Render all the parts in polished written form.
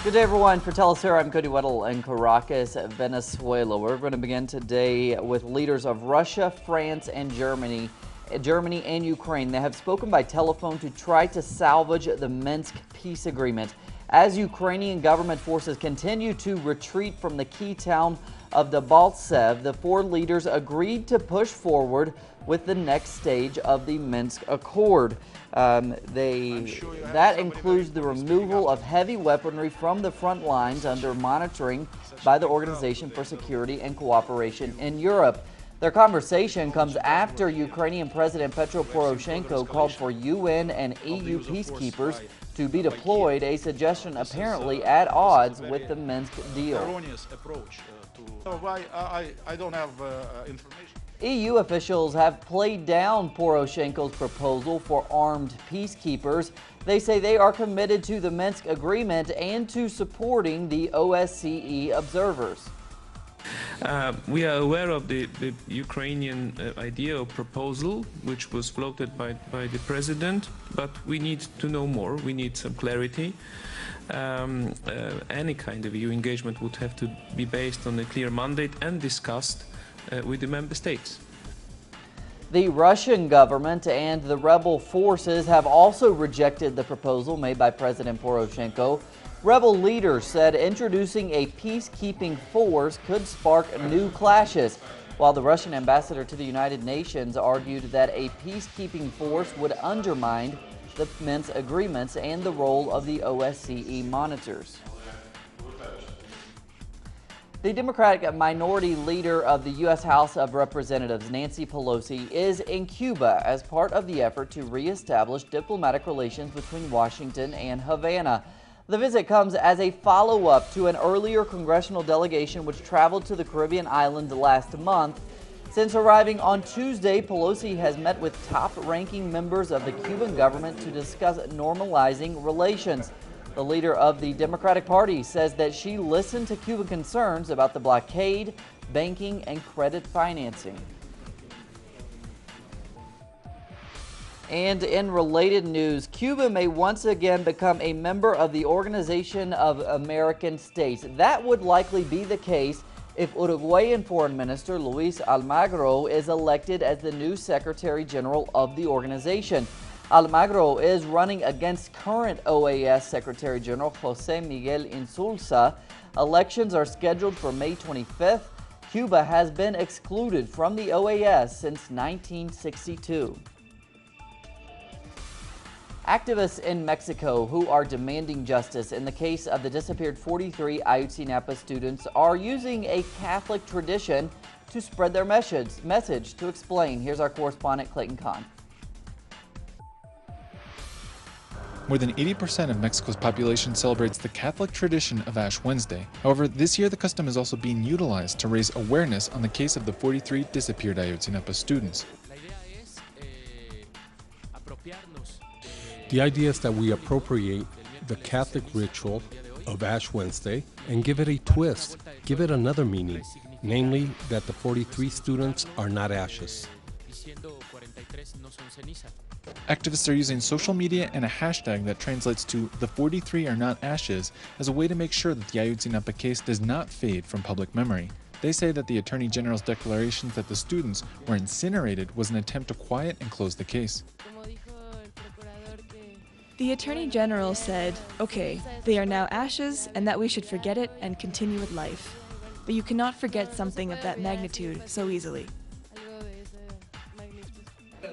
Good day, everyone. For Telesur, I'm Cody Weddle in Caracas, Venezuela. We're going to begin today with leaders of Russia, France, and Germany and Ukraine. They have spoken by telephone to try to salvage the Minsk peace agreement. As Ukrainian government forces continue to retreat from the key town of Debaltseve, the four leaders agreed to push forward with the next stage of the Minsk Accord. That includes the removal of heavy weaponry from the front lines under monitoring by the Organization for Security and Cooperation in Europe. Their conversation comes after Ukrainian President Petro Poroshenko called for UN and EU peacekeepers to be deployed, a suggestion apparently at odds with the Minsk deal. I don't have information. EU officials have played down Poroshenko's proposal for armed peacekeepers. They say they are committed to the Minsk agreement and to supporting the OSCE observers. We are aware of the Ukrainian idea or proposal, which was floated by the president, but we need to know more. We need some clarity. Any kind of EU engagement would have to be based on a clear mandate and discussed with the member states. The Russian government and the rebel forces have also rejected the proposal made by President Poroshenko. Rebel leaders said introducing a peacekeeping force could spark new clashes, while the Russian ambassador to the United Nations argued that a peacekeeping force would undermine the Minsk agreements and the role of the OSCE monitors. The Democratic minority leader of the U.S. House of Representatives, Nancy Pelosi, is in Cuba as part of the effort to reestablish diplomatic relations between Washington and Havana. The visit comes as a follow-up to an earlier congressional delegation which traveled to the Caribbean islands last month. Since arriving on Tuesday, Pelosi has met with top-ranking members of the Cuban government to discuss normalizing relations. The leader of the Democratic Party says that she listened to Cuban concerns about the blockade, banking, and credit financing. And in related news, Cuba may once again become a member of the Organization of American States. That would likely be the case if Uruguayan Foreign Minister Luis Almagro is elected as the new Secretary General of the organization. Almagro is running against current OAS Secretary General Jose Miguel Insulza. Elections are scheduled for May 25th. Cuba has been excluded from the OAS since 1962. Activists in Mexico who are demanding justice in the case of the disappeared 43 Ayotzinapa students are using a Catholic tradition to spread their message. To explain, here's our correspondent Clayton Kahn. More than 80% of Mexico's population celebrates the Catholic tradition of Ash Wednesday. However, this year the custom is also being utilized to raise awareness on the case of the 43 disappeared Ayotzinapa students. The idea is that we appropriate the Catholic ritual of Ash Wednesday and give it a twist, give it another meaning, namely that the 43 students are not ashes. Activists are using social media and a hashtag that translates to "the 43 are not ashes" as a way to make sure that the Ayotzinapa case does not fade from public memory. They say that the Attorney General's declarations that the students were incinerated was an attempt to quiet and close the case. The Attorney General said, okay, they are now ashes and that we should forget it and continue with life. But you cannot forget something of that magnitude so easily.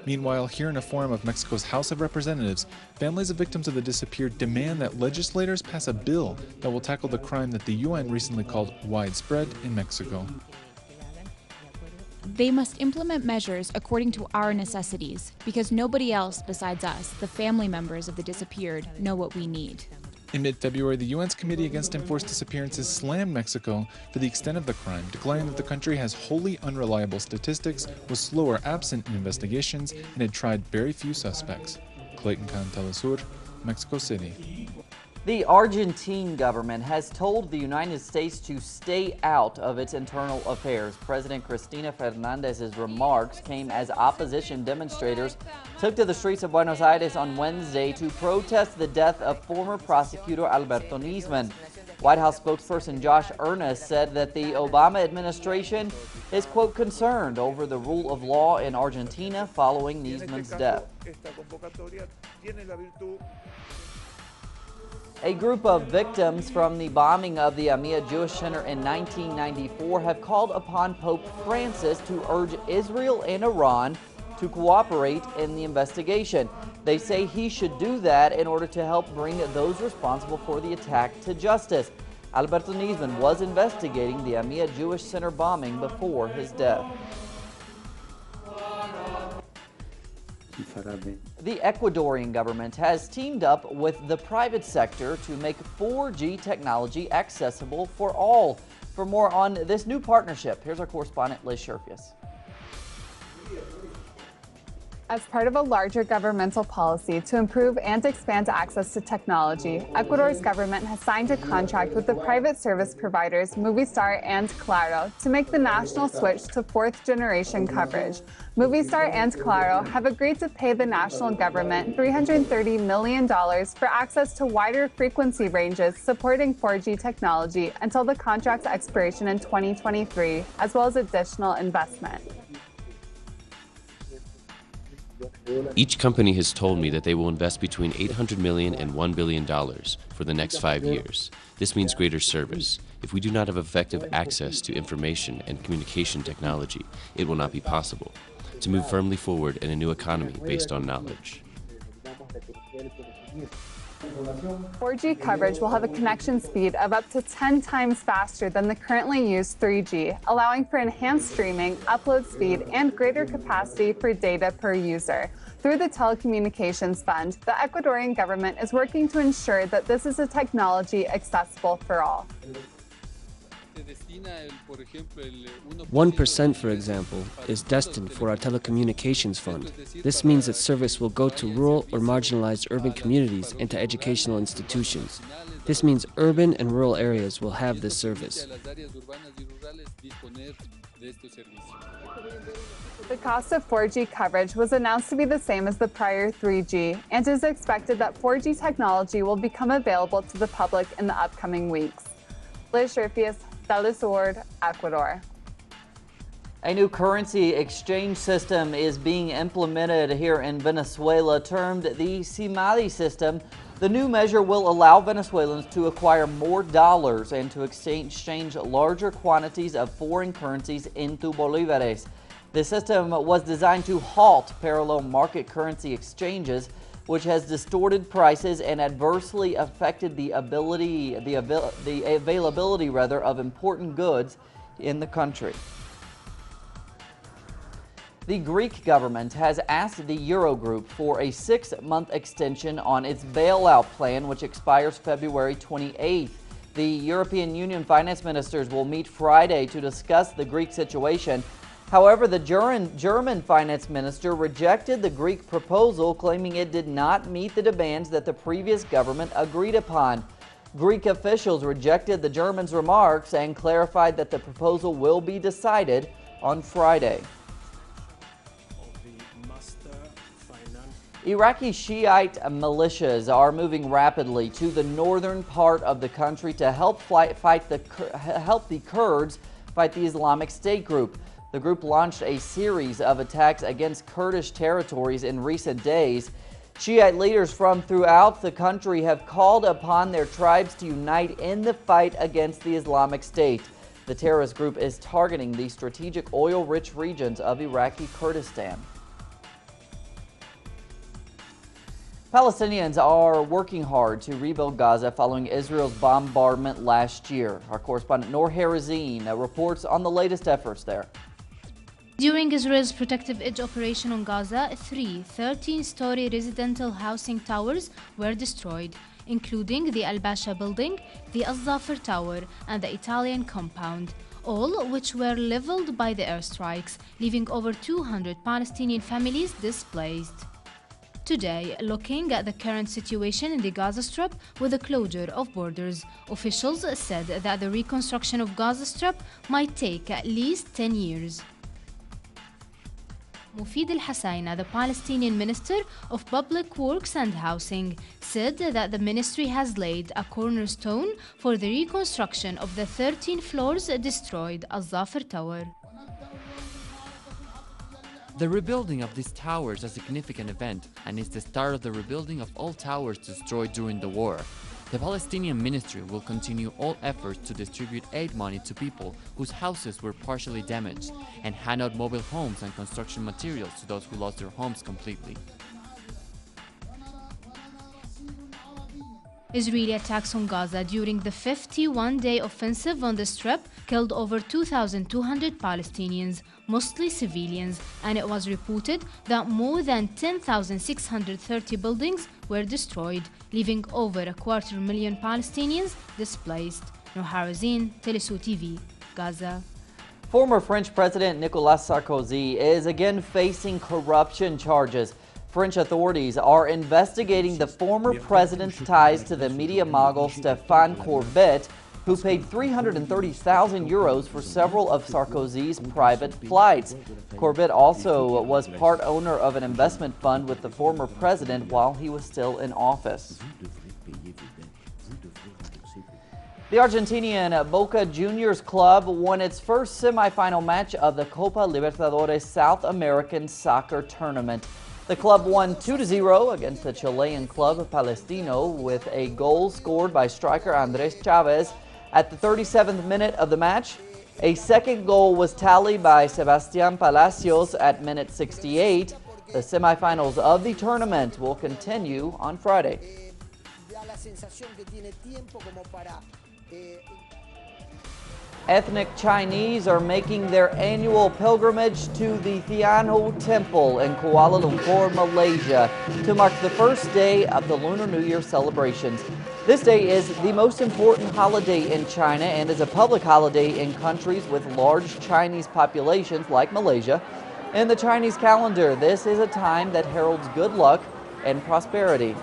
Meanwhile, here in a forum of Mexico's House of Representatives, families of victims of the disappeared demand that legislators pass a bill that will tackle the crime that the UN recently called widespread in Mexico. They must implement measures according to our necessities, because nobody else besides us, the family members of the disappeared, know what we need. In mid-February, the UN's Committee Against Enforced Disappearances slammed Mexico for the extent of the crime, declaring that the country has wholly unreliable statistics, was slow or absent in investigations, and had tried very few suspects. Clayton Kahn, Telesur, Mexico City. The Argentine government has told the United States to stay out of its internal affairs. President Cristina Fernandez's remarks came as opposition demonstrators took to the streets of Buenos Aires on Wednesday to protest the death of former prosecutor Alberto Nisman. White House spokesperson Josh Earnest said that the Obama administration is, quote, concerned over the rule of law in Argentina following Nisman's death. A group of victims from the bombing of the Amia Jewish Center in 1994 have called upon Pope Francis to urge Israel and Iran to cooperate in the investigation. They say he should do that in order to help bring those responsible for the attack to justice. Alberto Nisman was investigating the Amia Jewish Center bombing before his death. The Ecuadorian government has teamed up with the private sector to make 4G technology accessible for all. For more on this new partnership, here's our correspondent Liz Sherfius. As part of a larger governmental policy to improve and expand access to technology, Ecuador's government has signed a contract with the private service providers Movistar and Claro to make the national switch to fourth-generation coverage. Movistar and Claro have agreed to pay the national government $330 million for access to wider frequency ranges supporting 4G technology until the contract's expiration in 2023, as well as additional investment. Each company has told me that they will invest between $800 million and $1 billion for the next 5 years. This means greater service. If we do not have effective access to information and communication technology, it will not be possible to move firmly forward in a new economy based on knowledge. 4G coverage will have a connection speed of up to 10 times faster than the currently used 3G, allowing for enhanced streaming, upload speed, and greater capacity for data per user. Through the Telecommunications Fund, the Ecuadorian government is working to ensure that this is a technology accessible for all. 1%, for example, is destined for our telecommunications fund. This means that service will go to rural or marginalized urban communities and to educational institutions. This means urban and rural areas will have this service. The cost of 4G coverage was announced to be the same as the prior 3G, and it is expected that 4G technology will become available to the public in the upcoming weeks. Liz Sherfius, Telesur, Ecuador. A new currency exchange system is being implemented here in Venezuela, termed the Simadi system. The new measure will allow Venezuelans to acquire more dollars and to exchange larger quantities of foreign currencies into bolívares. The system was designed to halt parallel market currency exchanges, which has distorted prices and adversely affected the availability of important goods in the country. The Greek government has asked the Eurogroup for a 6-month extension on its bailout plan, which expires February 28th. The European Union finance ministers will meet Friday to discuss the Greek situation. However, the German finance minister rejected the Greek proposal, claiming it did not meet the demands that the previous government agreed upon. Greek officials rejected the Germans' remarks and clarified that the proposal will be decided on Friday. Iraqi Shiite militias are moving rapidly to the northern part of the country to help the Kurds fight the Islamic State group. The group launched a series of attacks against Kurdish territories in recent days. Shiite leaders from throughout the country have called upon their tribes to unite in the fight against the Islamic State. The terrorist group is targeting the strategic oil-rich regions of Iraqi Kurdistan. Palestinians are working hard to rebuild Gaza following Israel's bombardment last year. Our correspondent Noor Harazin reports on the latest efforts there. During Israel's Protective Edge operation on Gaza, 3 13-story residential housing towers were destroyed, including the Al-Basha building, the Al-Zafir Tower, and the Italian compound, all which were leveled by the airstrikes, leaving over 200 Palestinian families displaced. today, looking at the current situation in the Gaza Strip with the closure of borders. Officials said that the reconstruction of Gaza Strip might take at least 10 years. Mufid al-Hassaina, the Palestinian Minister of Public Works and Housing, said that the ministry has laid a cornerstone for the reconstruction of the 13 floors destroyed Al-Zafir Tower. The rebuilding of these towers is a significant event and is the start of the rebuilding of all towers destroyed during the war. The Palestinian ministry will continue all efforts to distribute aid money to people whose houses were partially damaged and hand out mobile homes and construction materials to those who lost their homes completely. Israeli attacks on Gaza during the 51-day offensive on the Strip killed over 2,200 Palestinians, mostly civilians, and it was reported that more than 10,630 buildings were destroyed, leaving over 250,000 Palestinians displaced. Nohar Azin, Telesu TV, Gaza. Former French President Nicolas Sarkozy is again facing corruption charges. French authorities are investigating the former president's ties to the media mogul Stéphane Corbett, who paid 330,000 euros for several of Sarkozy's private flights. Corbett also was part owner of an investment fund with the former president while he was still in office. The Argentinian Boca Juniors club won its first semifinal match of the Copa Libertadores South American Soccer Tournament. The club won 2-0 against the Chilean club Palestino with a goal scored by striker Andrés Chávez at the 37th minute of the match. A second goal was tallied by Sebastián Palacios at minute 68. The semifinals of the tournament will continue on Friday. Ethnic Chinese are making their annual pilgrimage to the Tianho Temple in Kuala Lumpur, Malaysia, to mark the first day of the Lunar New Year celebrations. This day is the most important holiday in China and is a public holiday in countries with large Chinese populations like Malaysia. In the Chinese calendar, this is a time that heralds good luck and prosperity.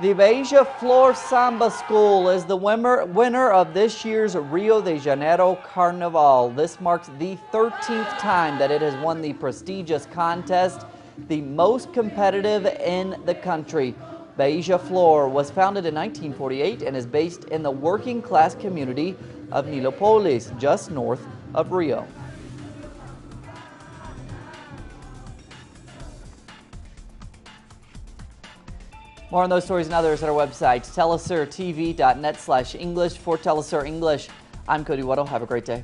The Beija Flor Samba School is the winner of this year's Rio de Janeiro Carnival. This marks the 13th time that it has won the prestigious contest, the most competitive in the country. Beija Flor was founded in 1948 and is based in the working class community of Nilópolis, just north of Rio. More on those stories and others at our website, telesurtv.net/English. For Telesur English, I'm Cody Weddle. Have a great day.